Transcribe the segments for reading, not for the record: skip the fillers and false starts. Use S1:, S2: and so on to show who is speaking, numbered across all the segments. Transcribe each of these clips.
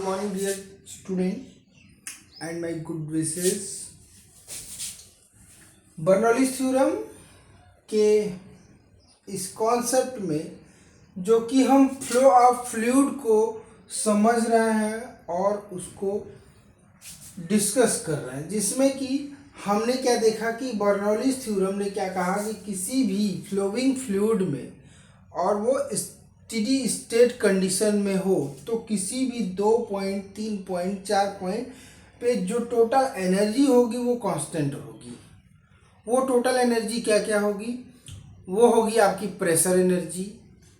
S1: morning, dear student, and my good wishes. Bernoulli's theorem के इस concept में जो कि हम फ्लो ऑफ फ्लूइड को समझ रहे हैं और उसको डिस्कस कर रहे हैं, जिसमें कि हमने क्या देखा कि बर्नौलीज थ्योरम ने क्या कहा कि किसी भी फ्लोइंग फ्लूइड में और वो स्टेडी स्टेट कंडीशन में हो तो किसी भी 2 पॉइंट 3 पॉइंट 4 पॉइंट पे जो टोटल एनर्जी होगी वो कांस्टेंट होगी। वो टोटल एनर्जी क्या क्या होगी? वो होगी आपकी प्रेशर एनर्जी,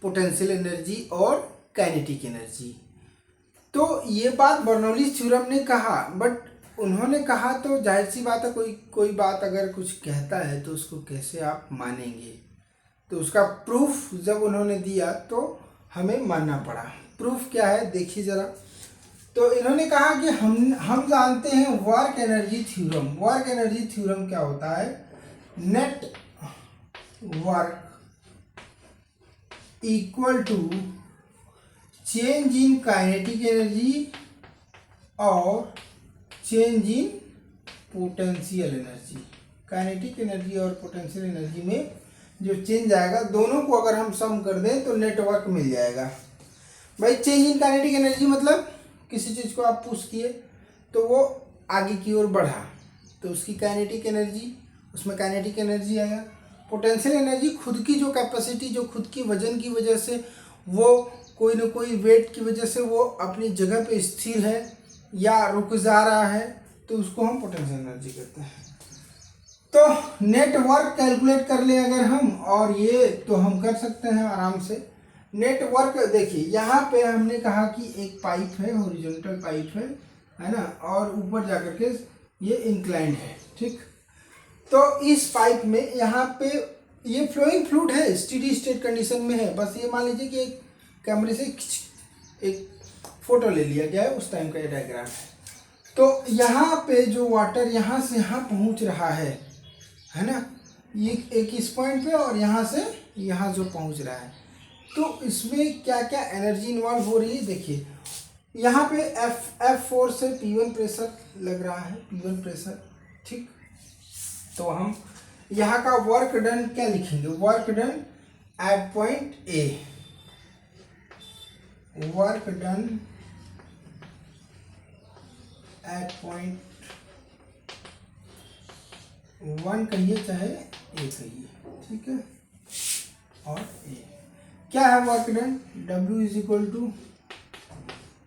S1: पोटेंशियल एनर्जी और काइनेटिक एनर्जी। तो ये बात बर्नौलीज थ्योरम ने कहा, बट उन्होंने कहा तो जाहिर सी बात है, कोई बात अगर कुछ कहता है तो उसको कैसे आप मानेंगे। तो उसका प्रूफ जब उन्होंने दिया तो हमें मानना पड़ा। प्रूफ क्या है देखिए ज़रा। तो इन्होंने कहा कि हम जानते हैं work energy theorem. Work energy theorem क्या होता है? Net work equal to change in kinetic energy और change in potential energy. Kinetic energy और पोटेंशियल एनर्जी में जो चेंज आएगा, दोनों को अगर हम सम कर दें तो नेटवर्क मिल जाएगा। भाई चेंज इन काइनेटिक एनर्जी मतलब किसी चीज़ को आप पुश किए तो वो आगे की ओर बढ़ा तो उसकी काइनेटिक एनर्जी, उसमें काइनेटिक एनर्जी आया। पोटेंशियल एनर्जी खुद की जो कैपेसिटी, जो खुद की वजन की वजह से वो कोई ना कोई वेट की वजह से वो अपनी जगह पे स्थिर है या रुक जा रहा है तो उसको हम पोटेंशियल एनर्जी कहते हैं। तो नेटवर्क कैलकुलेट कर ले अगर हम, और ये तो हम कर सकते हैं आराम से। नेटवर्क देखिए, यहाँ पे हमने कहा कि एक पाइप है, हॉरिजॉन्टल पाइप है ना, और ऊपर जाकर के ये इंक्लाइंड है, ठीक। तो इस पाइप में यहाँ पे ये फ्लोइंग फ्लूइड है, स्टेडी स्टेट कंडीशन में है। बस ये मान लीजिए कि एक कैमरे से एक फोटो ले लिया गया है, उस टाइम का ये डायग्राम है। तो यहाँ पे जो वाटर यहाँ से यहाँ पहुँच रहा है ना, ये एक इस पॉइंट पे और यहाँ से यहाँ जो पहुँच रहा है, तो इसमें क्या क्या एनर्जी इन्वॉल्व हो रही है देखिए। यहाँ पे F4 से P1 प्रेशर लग रहा है, P1 प्रेशर, ठीक। तो हम यहाँ का वर्क डन क्या लिखेंगे? Work done at point A, work done at point 1 कहिए चाहे A कहिए, ठीक है। और A क्या है work done? W is equal to,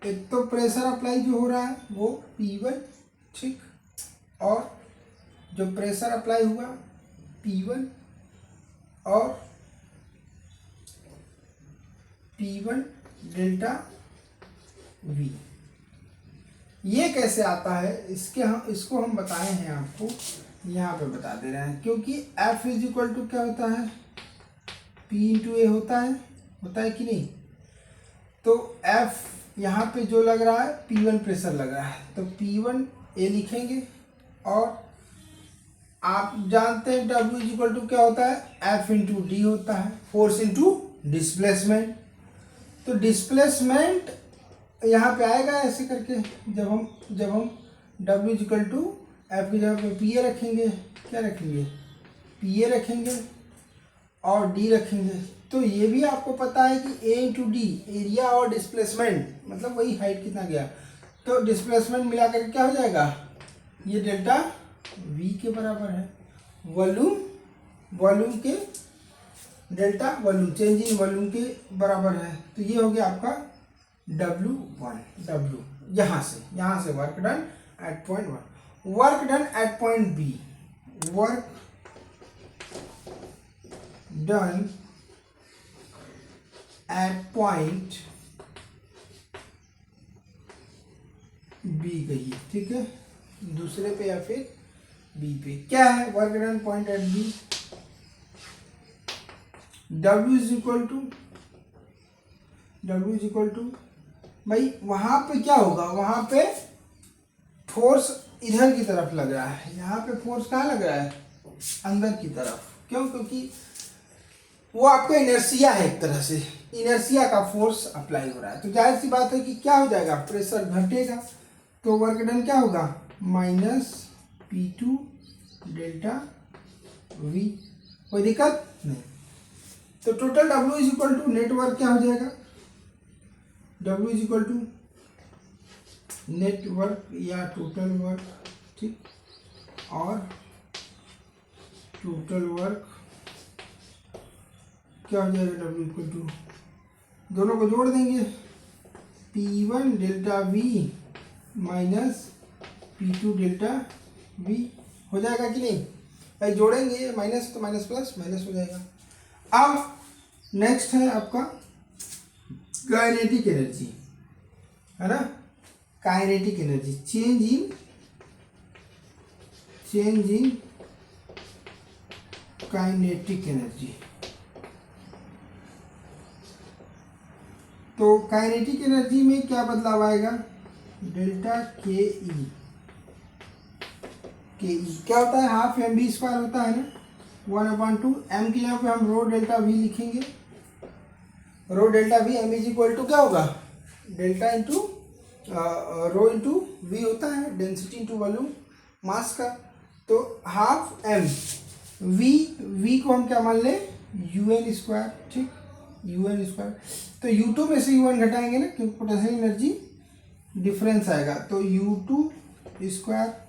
S1: एक तो प्रेशर अप्लाई जो हो रहा है वो P1, ठीक, और जो प्रेशर अप्लाई हुआ P1 और P1 डेल्टा V। ये कैसे आता है इसको हम बताए हैं आपको, यहाँ पे बता दे रहे हैं। क्योंकि F इज इक्वल टू क्या होता है? P इंटू A होता है कि नहीं? तो F यहाँ पे जो लग रहा है P1 प्रेशर लग रहा है, तो P1 A लिखेंगे। और आप जानते हैं W इज इक्वल टू क्या होता है? F इंटू D होता है, फोर्स इंटू डिस्प्लेसमेंट। तो डिस्प्लेसमेंट यहाँ पे आएगा ऐसे करके, जब हम W is equal to F की जगह पे PA रखेंगे, क्या रखेंगे? PA रखेंगे और D रखेंगे। तो ये भी आपको पता है कि A इंटू डी, एरिया और डिस्प्लेसमेंट, मतलब वही हाइट कितना गया, तो डिस्प्लेसमेंट मिला कर क्या हो जाएगा? ये डेल्टा V के बराबर है। वॉल्यूम के delta volume, change in volume के बराबर है। तो ये हो गया आपका W1। W यहाँ से work done at point 1, work done at point B, work done at point B कहिए, ठीक है, दूसरे पे या फिर B पे। क्या है work done point at B? W is equal to भाई वहां पे क्या होगा? वहां पे फोर्स इधर की तरफ लग रहा है, यहाँ पे फोर्स कहाँ लग रहा है? अंदर की तरफ। क्यों? क्योंकि वो आपका इनर्शिया है एक तरह से, इनर्शिया का फोर्स अप्लाई हो रहा है। तो जाहिर सी बात है कि क्या हो जाएगा, प्रेशर घटेगा, तो वर्क डन क्या होगा, माइनस P2 डेल्टा V। कोई दिक्कत नहीं। तो total W is equal to net work क्या हो जाएगा, W is equal to net work या टोटल वर्क, ठीक, और टोटल वर्क क्या हो जाएगा, W इक्वल टू, दोनों को जोड़ देंगे, P1 delta V minus P2 delta V। हो जाएगा कि नहीं भाई, जोड़ेंगे माइनस तो माइनस प्लस माइनस हो जाएगा। अब नेक्स्ट है आपका काइनेटिक एनर्जी, है ना, kinetic energy, change in kinetic energy. तो काइनेटिक एनर्जी में क्या बदलाव आएगा, डेल्टा के ई क्या होता है, हाफ एम बी स्क्वायर होता है ना, 1/2 एम के यहाँ पे हम रो डेल्टा वी लिखेंगे, rho delta V M is equal to क्या होगा, delta into rho into V होता है, डेंसिटी इंटू वॉल्यूम मास का। तो हाफ एम वी को हम क्या मान लें, UN स्क्वायर, ठीक, UN स्क्वायर। तो U2 में से UN घटाएंगे ना, क्योंकि पोटेंशियल एनर्जी डिफरेंस आएगा, तो U2 square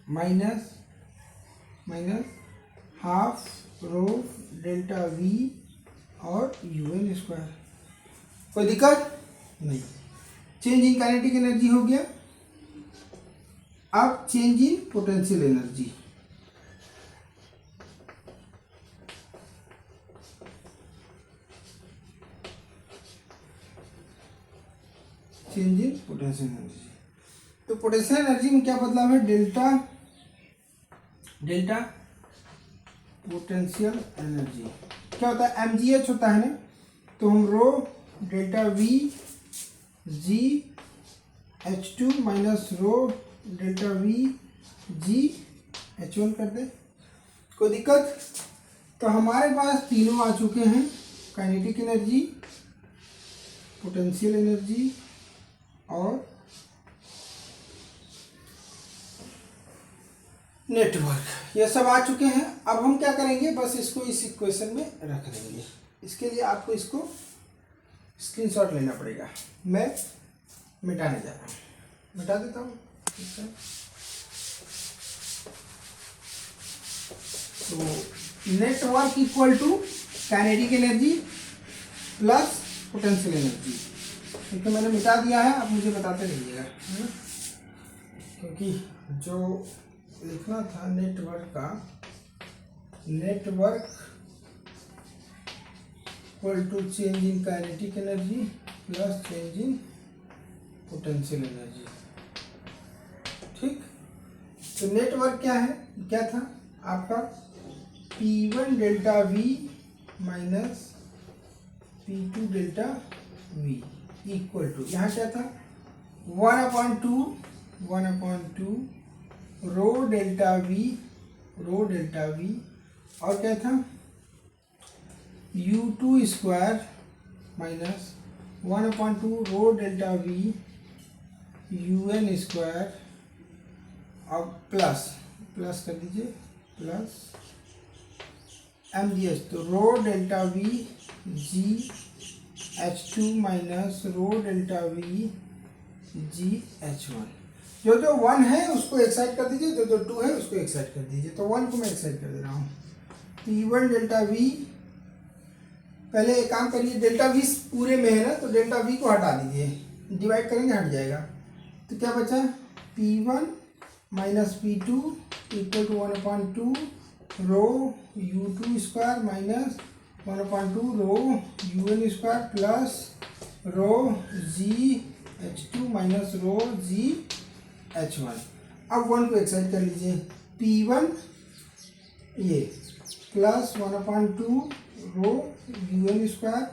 S1: minus half rho delta V और UN स्क्वायर। कोई दिक्कत नहीं। चेंज इन काइनेटिक एनर्जी हो गया। अब change in potential energy, change in potential energy. तो पोटेंशियल एनर्जी में क्या बदलाव है, डेल्टा पोटेंशियल एनर्जी क्या होता है, mgh होता है ना, तो हम रो डेल्टा V जी H2 माइनस रो डेल्टा V जी H1 कर दे। कोई दिक्कत। तो हमारे पास तीनों आ चुके हैं, काइनेटिक एनर्जी, पोटेंशियल एनर्जी और नेटवर्क, ये सब आ चुके हैं। अब हम क्या करेंगे, बस इसको इस इक्वेशन में रख देंगे। इसके लिए आपको इसको स्क्रीनशॉट लेना पड़ेगा। मैं मिटाने जा रहा हूँ, मिटा देता हूँ। तो network equal to kinetic energy plus potential energy, क्योंकि मैंने मिटा दिया है, आप मुझे बताते रहिएगा, है ना, क्योंकि जो लिखना था नेटवर्क का, network equal to change in kinetic energy plus change in potential energy, ठीक। तो नेटवर्क क्या है, क्या था आपका, P1 delta V minus P2 delta V equal to, यहाँ क्या था, 1/2 रो डेल्टा V और क्या था, U2 स्क्वायर माइनस 1/2 रो डेल्टा V UN स्क्वायर और प्लस कर दीजिए, प्लस mgh, तो रो डेल्टा V जी H2 माइनस रो डेल्टा V जी H1। जो 1 है उसको एक साइड कर दीजिए, जो 2 है उसको एक साइड कर दीजिए। तो 1 को मैं एक साइड कर दे रहा हूँ। P1 डेल्टा V, पहले एक काम करिए, डेल्टा V पूरे में है ना, तो डेल्टा V को हटा दीजिए, डिवाइड करेंगे हट जाएगा। तो क्या बचा, P1 minus P2 equal to 1/2 rho U2 square minus 1/2 rho UN square plus rho g H2 minus rho g H1। अब 1 को एक साइड कर लीजिए, P1 ये plus 1/2 rho UN square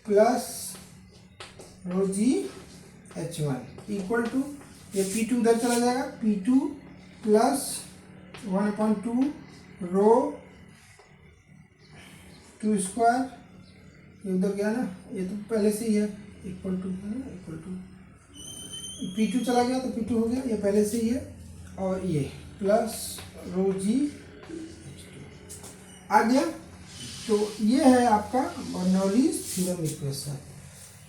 S1: plus rho g H1 equal to, ये P2 उधर चला जाएगा, P2 प्लस 1/2 रो 2 स्क्वायर ये उधर गया ना, ये तो पहले से ही है, इक्वल टू है ना, इक्वल टू P2 चला गया तो P2 हो गया, ये पहले से ही है। और ये प्लस रो जी आ गया। तो ये है आपका बर्नौलीज थ्योरम इक्वेशन।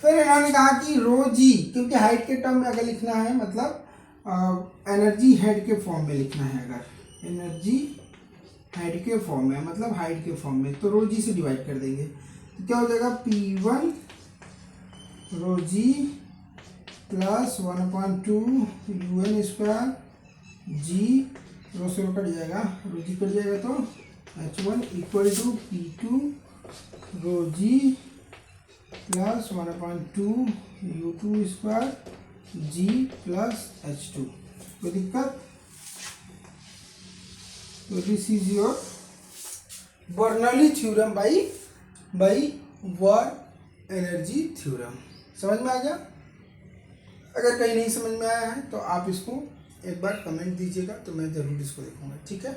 S1: फिर इन्होंने कहा कि रो जी, क्योंकि हाइट के टर्म में अगर लिखना है, मतलब एनर्जी हेड के फॉर्म में लिखना है, अगर एनर्जी हेड के फॉर्म में मतलब हाइट के फॉर्म में, तो रो जी से डिवाइड कर देंगे तो क्या हो जाएगा, P1 रो जी प्लस 1/2 UN स्क्वायर जी, रो से रो कट जाएगा, रो जी कट जाएगा तो H1 equal to P2 rho g plus 1/2 U2 square g plus H2। कोई दिक्कत? तो this is your Bernoulli theorem by work energy theorem. समझ में आ गया? अगर कहीं नहीं समझ में आया है तो आप इसको एक बार कमेंट दीजिएगा, तो मैं ज़रूर इसको देखूंगा। ठीक है।